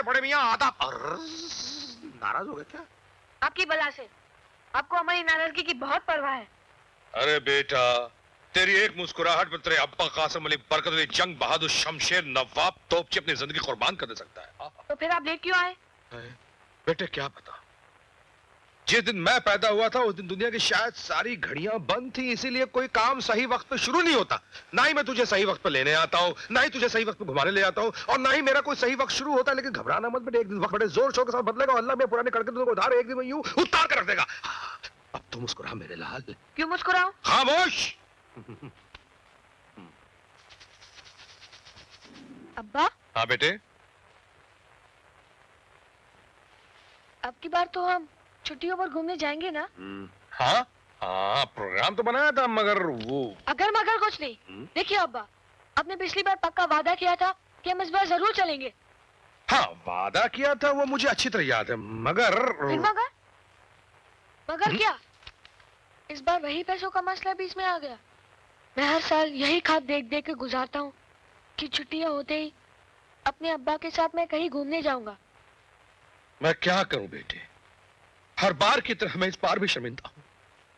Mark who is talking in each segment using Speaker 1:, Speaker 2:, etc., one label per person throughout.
Speaker 1: बड़े मियाँ आदाब। नाराज हो गए क्या?
Speaker 2: आपकी बला से। आपको हमारी नाराजगी की बहुत परवाह है।
Speaker 1: अरे बेटा, तेरी एक मुस्कुराहट पर तेरे अब्बा कासिम अली बरकत अली जंग बहादुर शमशेर नवाब तोपची अपनी जिंदगी कुर्बान कर दे सकता है।
Speaker 2: तो फिर आप लेट क्यों आए?
Speaker 1: बेटे क्या पता, जिस दिन मैं पैदा हुआ था उस दिन दुनिया की शायद सारी घड़ियां बंद थी, इसीलिए कोई काम सही वक्त पे शुरू नहीं होता। ना ही मैं तुझे सही वक्त पे लेने आता हूँ, ना ही तुझे सही वक्त पे घुमाने ले आता हूँ, और ना ही मेरा कोई सही वक्त शुरू होता है। लेकिन घबराना मत बेटे, एक दिन वक्त बड़े जोर शोर के साथ बदलेगा। अल्लाह में पुराने कड़के तुझको उधार एक दिन में यूं उतार कर रख देगा। अब तो मुस्कुरा मेरे लाल।
Speaker 2: क्यों मुस्कुराऊं?
Speaker 1: खामोश।
Speaker 2: अब्बा,
Speaker 1: हाँ बेटे,
Speaker 2: अब की बार तो हम छुट्टियों पर घूमने जाएंगे ना?
Speaker 1: हाँ हाँ, प्रोग्राम तो बनाया था मगर वो
Speaker 2: अगर मगर कुछ नहीं। देखिए अब्बा, आपने पिछली बार पक्का वादा किया था कि हम इस बार जरूर चलेंगे।
Speaker 1: हाँ, वादा किया था वो मुझे अच्छी तरह याद है, मगर
Speaker 2: फिर मगर? मगर क्या? इस बार वही पैसों का मसला बीच में आ गया। मैं हर साल यही खाद देख देख के गुजारता हूँ कि छुट्टियां होते ही अपने अब्बा के साथ मैं कहीं घूमने जाऊंगा।
Speaker 1: मैं क्या करूं बेटे, हर बार की तरह मैं इस बार भी शर्मिंदा हूं।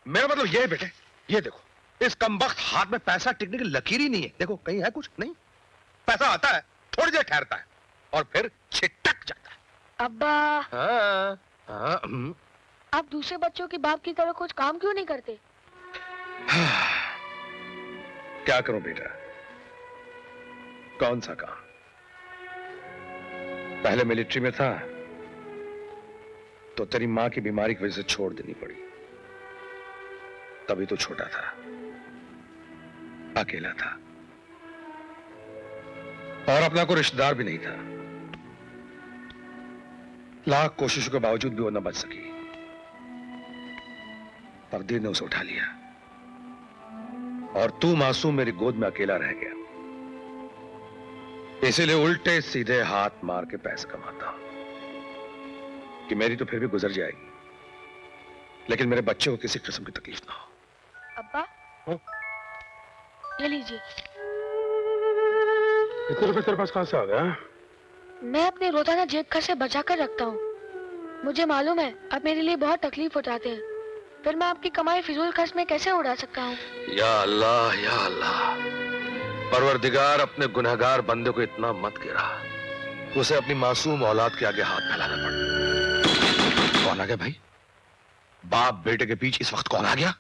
Speaker 1: मेरा मतलब यह है बेटे, ये देखो, इस कमबख्त हाथ में पैसा टिकने की लकीर ही नहीं है। देखो कहीं है कुछ नहीं, पैसा आता है, थोड़ी देर ठहरता है और फिर छिटक जाता है।
Speaker 2: अब्बा,
Speaker 1: हाँ, हाँ,
Speaker 2: आप दूसरे बच्चों के बाप की तरह कुछ काम क्यों नहीं करते?
Speaker 1: क्या करूं बेटा, कौन सा काम? पहले मिलिट्री में था तो तेरी मां की बीमारी की वजह से छोड़ देनी पड़ी। तभी तो छोटा था, अकेला था और अपना कोई रिश्तेदार भी नहीं था। लाख कोशिशों के बावजूद भी वो न बच सकी। तकदीर ने उसे उठा लिया और तू मासूम मेरी गोद में अकेला रह गया। इसीलिए उल्टे सीधे हाथ मार के पैसे कमाता हूं कि मेरी तो फिर भी गुजर जाएगी, लेकिन मेरे बच्चे को किसी किस्म की तकलीफ ना हो।
Speaker 2: अब्बा, ये लीजिए।
Speaker 1: इतने रुपए तेरे पास कहां से आ गया?
Speaker 2: मैं अपने रोजाना जेब खर्च से बचा कर रखता हूँ। मुझे मालूम है आप मेरे लिए बहुत तकलीफ उठाते हैं, फिर मैं आपकी कमाई फिजूल खर्च में कैसे उड़ा सकता हूँ? या
Speaker 1: अल्लाह, या अल्लाह, परवरदिगार अपने गुनहगार बंदे को इतना मत गिरा, उसे अपनी मासूम औलाद के आगे हाथ फैलाना पड़ा। कौन आ गया भाई? बाप बेटे के बीच इस वक्त कौन आ गया?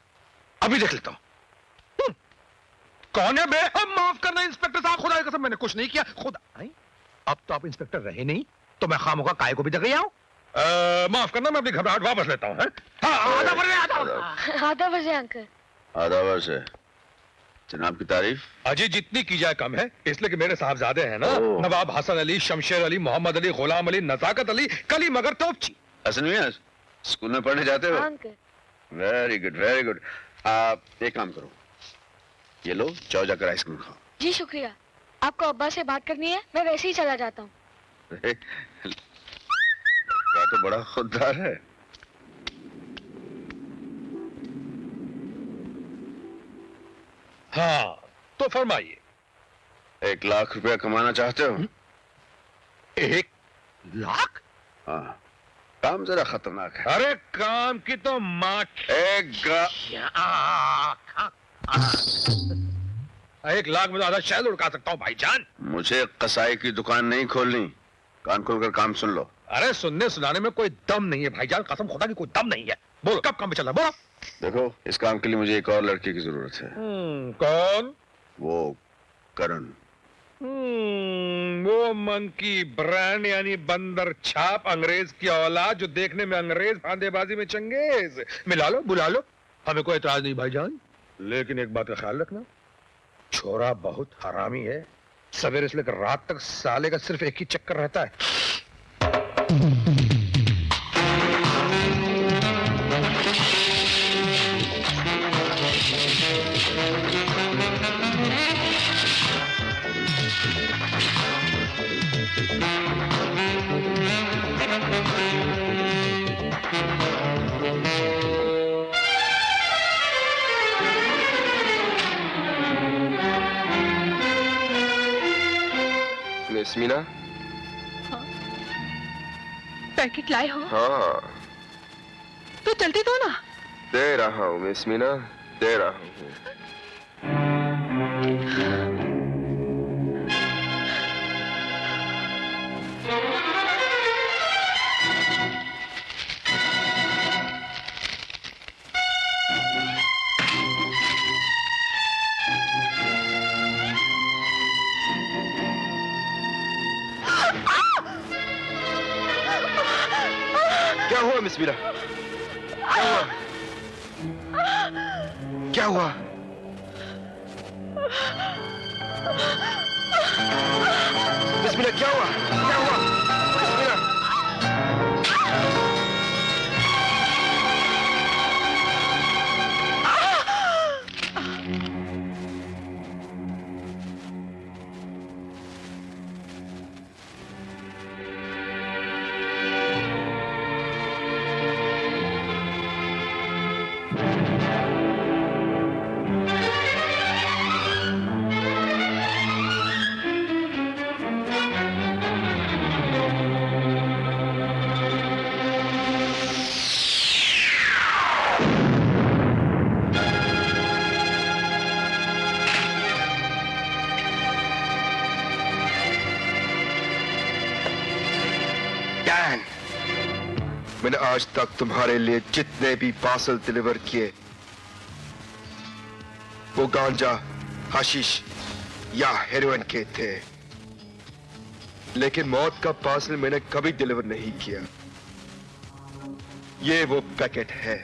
Speaker 1: अभी देख लेता हूं। कौन है बे? माफ करना इंस्पेक्टर साहब, खुदा की कसम मैंने कुछ नहीं किया। खुदा नहीं? अब तो आप इंस्पेक्टर रहे नहीं तो मैं खामोगा काय को भी दे गया हूं। माफ करना, मैं अपनी घबराहट वापस लेता हूं।
Speaker 2: आधा बजे अंकल।
Speaker 3: आधा वर्ष जनाब की तारीफ
Speaker 1: अजी जितनी की जाए कम है, इसलिए कि मेरे साहबजादे हैं ना, नवाब हसन अली, शमशेर अली, मोहम्मद अली, गुलाम अली, नजाकत अली, कली मगर तोपची।
Speaker 3: हसन मियां स्कूल में पढ़ने जाते हो?
Speaker 2: Uncle.
Speaker 3: Very good very good. आप एक काम करो, ये लो जाओ जाकर आइसक्रीम खाओ।
Speaker 2: जी शुक्रिया। आपको अब्बा से बात करनी है, मैं वैसे ही चला जाता हूँ।
Speaker 3: तो बड़ा खुददार है।
Speaker 1: हाँ तो फरमाइए।
Speaker 3: 1 लाख रुपया कमाना चाहते हो?
Speaker 1: 1 लाख?
Speaker 3: हाँ, काम जरा खतरनाक है।
Speaker 1: अरे काम की तो माँ। 1 लाख में तो आधा शहर उड़का सकता हूँ भाईजान।
Speaker 3: मुझे कसाई की दुकान नहीं खोलनी, कान खोलकर काम सुन लो।
Speaker 1: अरे सुनने सुनाने में कोई दम नहीं है भाईजान, कसम खुदा की कोई दम नहीं है। बोलो कब काम पे चल रहा, बोलो।
Speaker 3: देखो इस काम के लिए मुझे एक और लड़की की जरूरत है।
Speaker 1: कौन?
Speaker 3: वो करण।
Speaker 1: वो मंकी ब्रांड यानी बंदर छाप अंग्रेज की औलाद जो देखने में अंग्रेज फांदेबाजी में चंगेज। मिला लो बुला लो, हमें कोई एतराज नहीं भाईजान, लेकिन एक बात का ख्याल रखना, छोरा बहुत हरामी है। सवेरे से लेकर रात तक साले का सिर्फ एक ही चक्कर रहता है।
Speaker 4: मीना,
Speaker 2: हाँ?
Speaker 4: पैकेट लाए हो
Speaker 5: हाँ,
Speaker 4: तो जल्दी दो ना।
Speaker 5: दे रहा हूँ मिस मीना, दे रहा हूँ। क्या हुआ मिस मीरा? क्या हुआ? क्या हुआ? मिस मीरा क्या हुआ? क्या हुआ? मिस मीरा? डैन, मैंने आज तक तुम्हारे लिए जितने भी पार्सल डिलीवर किए, वो गांजा, हशीश या हेरोइन के थे, लेकिन मौत का पार्सल मैंने कभी डिलीवर नहीं किया। ये वो पैकेट है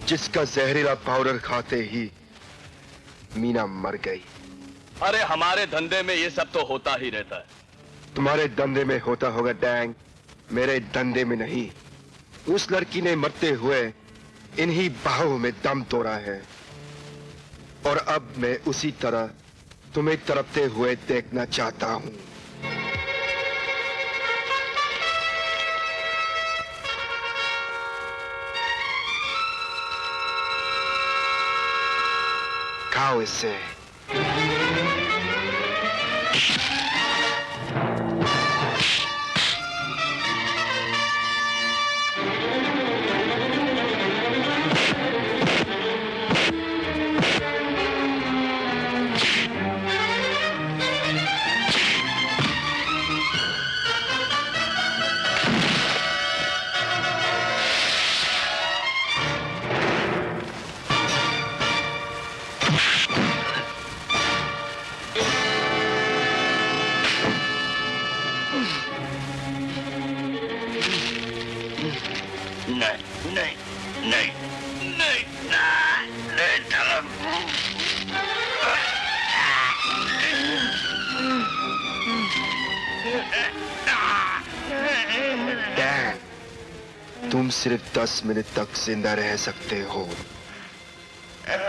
Speaker 5: जिसका जहरीला पाउडर खाते ही मीना मर गई।
Speaker 6: अरे हमारे धंधे में ये सब तो होता ही रहता है।
Speaker 5: तुम्हारे धंधे में होता होगा डैंग, मेरे धंधे में नहीं। उस लड़की ने मरते हुए इन्हीं बाहों में दम तोड़ा है, और अब मैं उसी तरह तुम्हें तड़पते हुए देखना चाहता हूं। खाओ इसे। डैन, तुम सिर्फ 10 मिनट तक जिंदा रह सकते हो,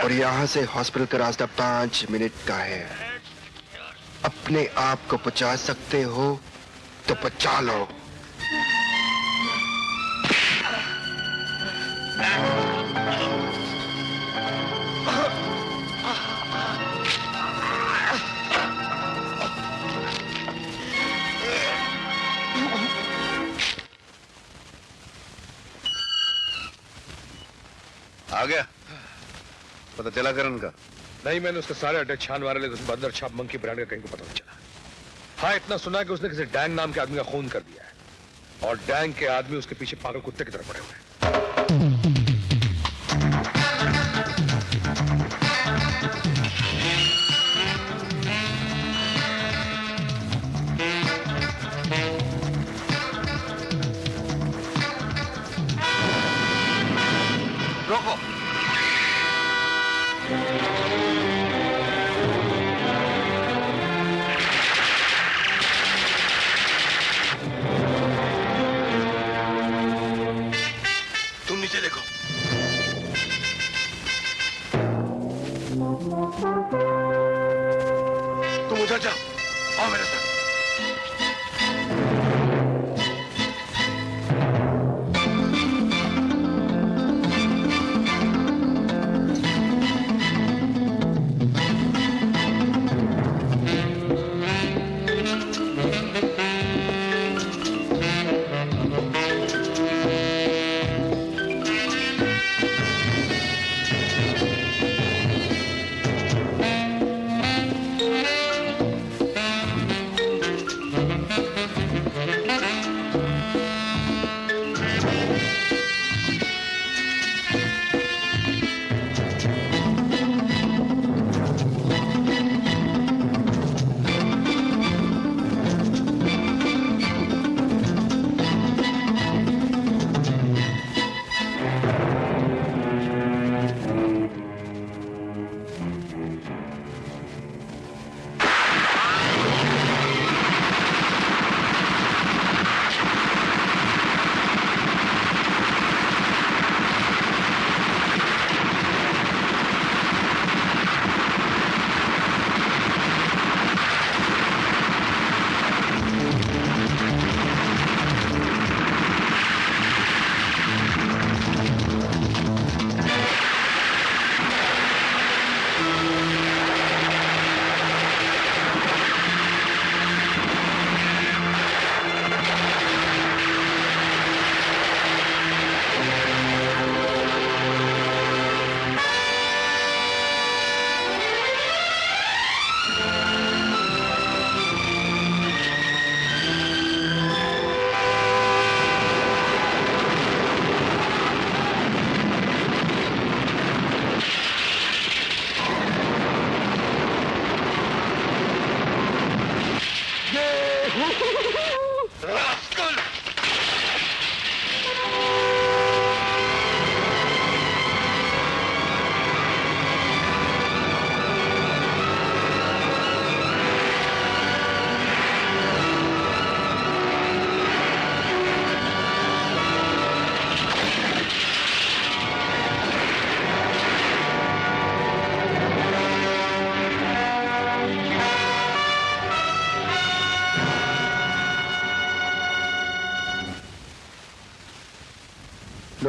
Speaker 5: और यहां से हॉस्पिटल का रास्ता 5 मिनट का है। अपने आप को बचा सकते हो तो बचा लो।
Speaker 3: आ गया? पता चला करण का?
Speaker 1: नहीं, मैंने उसके सारे अड्डे छानवारे, लेकिन उसमें बंदर छाप मंकी ब्रांड का कहीं को पता नहीं चला। हाँ, इतना सुना कि उसने किसी डैंग नाम के आदमी का खून कर दिया है, और डैंग के आदमी उसके पीछे पागल कुत्ते की तरह पड़े हुए हैं।
Speaker 6: रोको।
Speaker 1: तुम नीचे देखो। तुम उधर जाओ, आओ मेरे साथ।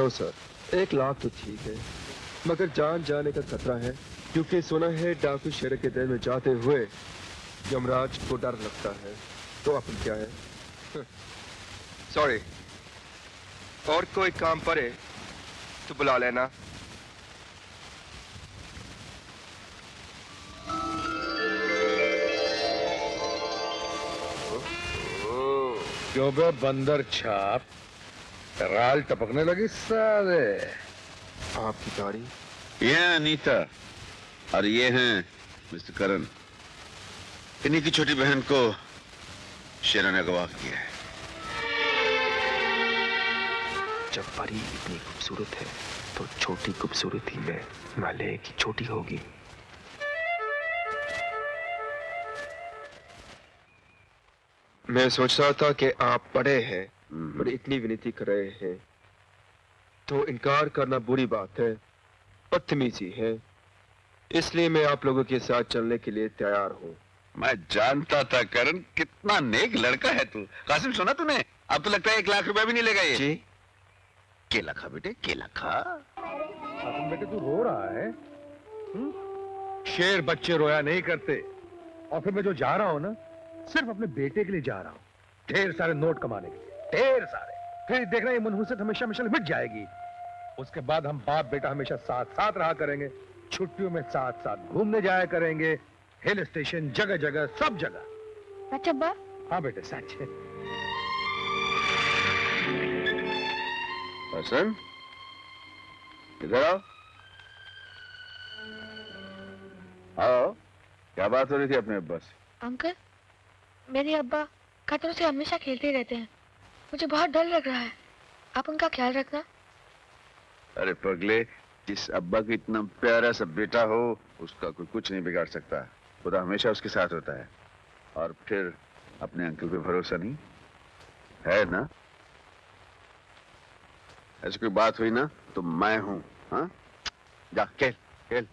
Speaker 5: नो सर, 1 लाख तो ठीक है, मगर जान जाने का खतरा है, क्योंकि सुना है डाकू शहर के दिन में जाते हुए यमराज को डर लगता है। तो अपन क्या है? सॉरी, और कोई काम पड़े तो बुला लेना।
Speaker 1: क्यों बे बंदर छाप, राल टपकने लगी साले।
Speaker 5: आपकी गाड़ी?
Speaker 3: ये है अनीता और ये हैं मिस्टर करण। इन्हीं की छोटी बहन को शेरा ने अगवा किया है।
Speaker 5: जब परी इतनी खूबसूरत है तो छोटी खूबसूरती में नाले की छोटी होगी। मैं सोच रहा था कि आप बड़े हैं और इतनी विनती कर रहे हैं तो इनकार करना बुरी बात है, बदतमीजी है, इसलिए मैं आप लोगों के साथ चलने के लिए तैयार हूँ।
Speaker 3: मैं जानता था करण, कितना नेक लड़का है तू। कासिम सुना तूने? अब तो लगता है 1 लाख रुपया भी नहीं लेगा ये।
Speaker 5: जी?
Speaker 3: केला खा बेटे, केला खा।
Speaker 1: कासिम बेटे तू रो रहा है? शेर बच्चे रोया नहीं करते। और फिर मैं जो जा रहा हूं ना, सिर्फ अपने बेटे के लिए जा रहा हूं, ढेर सारे नोट कमाने के लिए, ढेर सारे। फिर देखना ये मनहूसियत हमेशा हमेशा मिट जाएगी। उसके बाद हम बाप बेटा हमेशा साथ साथ रहा करेंगे, छुट्टियों में साथ साथ घूमने जाया करेंगे, हिल स्टेशन, जगह जगह, सब जगह।
Speaker 2: अच्छा अब्बा?
Speaker 1: हाँ बेटे सच है।
Speaker 3: हसन, इधर आओ। आओ, क्या बात हो रही थी अपने अब्बा से?
Speaker 2: अंकल, मेरे अब्बा खतरों से हमेशा खेलते रहते हैं, मुझे बहुत डर लग रहा है, आप उनका ख्याल रखना।
Speaker 3: अरे पगले, जिस अब्बा का इतना प्यारा सा बेटा हो, उसका कोई कुछ नहीं बिगाड़ सकता। खुदा हमेशा उसके साथ होता है। और फिर अपने अंकल पे भरोसा नहीं है ना? ऐसी कोई बात हुई ना तो मैं हूं। हाँ, जा खेल खेल।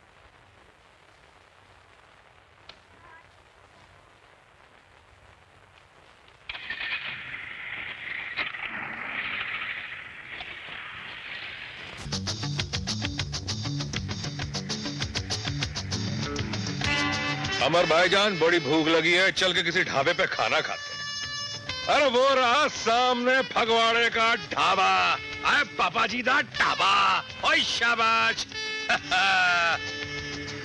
Speaker 1: अमर भाईजान, बड़ी भूख लगी है, चल के किसी ढाबे पे खाना खाते हैं। अरे वो रहा सामने फगवाड़े का ढाबा। अरे पापा जी दा ढाबा। ओए शाबाश।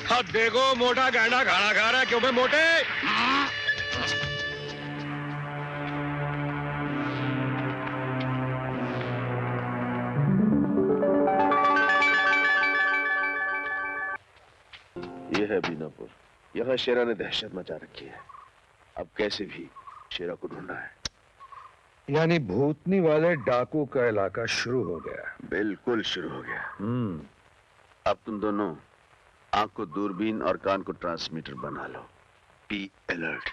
Speaker 1: हाँ देखो, मोटा गांडा खाना खा रहा है। क्यों बे मोटे?
Speaker 3: ये है बीनापुर। यहाँ शेरा ने दहशत मचा रखी है। अब कैसे भी शेरा को ढूंढना है।
Speaker 1: यानी भूतनी वाले डाकू का इलाका शुरू हो गया।
Speaker 3: बिल्कुल शुरू हो गया। अब तुम दोनों आंख को दूरबीन और कान को ट्रांसमीटर बना लो। Be alert.